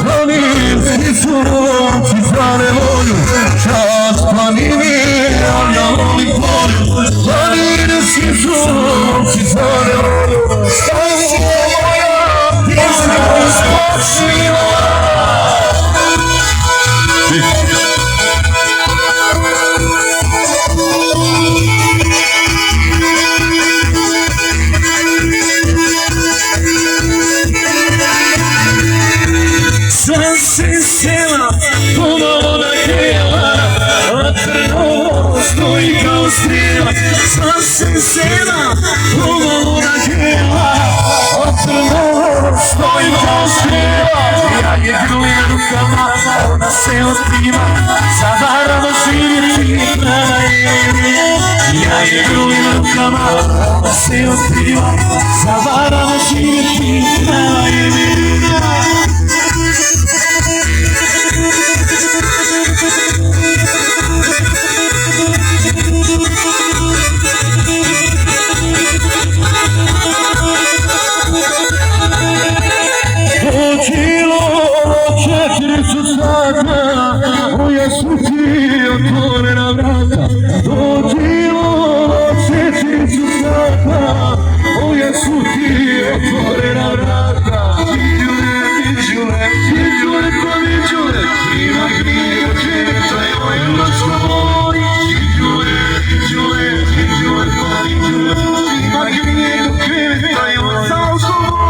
planinski sunci za nevolju, čast planini, a ja volim polju. Planinski sunci za nevolju, stalo moja pjesma uspočila. Sam se sela, ponovo da hela, a crno stoji kao strijela. Sam se sela, ponovo da hela, a crno stoji kao strijela. Ja je grlim rukama, ona se otkriva, zavaramo živjeti na naivni. Ja je grlim rukama, ona se otkriva, zavaramo živjeti na naivni. Moja suti otvorena vrata, dođilo četicu sata, moja suti otvorena vrata. Viđule, viđule, pa viđule, ima gnije četa i moja noćna mori. Viđule, viđule, viđule, pa viđule, ima gnije četa i moja noćna mori.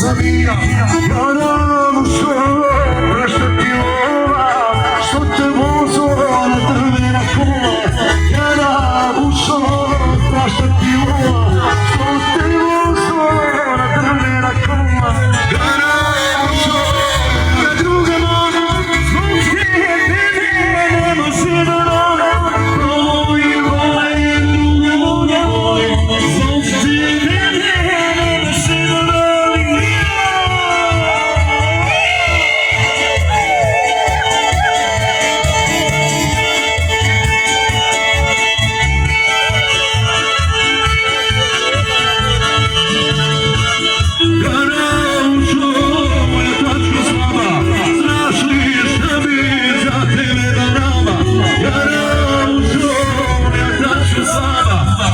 Sabina, cara mušo, prašta ti lova, što te vozo na drvena kola. Cara mušo, prašta ti lova, što te vozo na drvena kola. Cara mušo, na druga noga, zbog tebe ne može da noga. Promoj vole, druga vole, zbog tebe ne može da noga.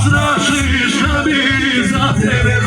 Znaš li šta bi za tebe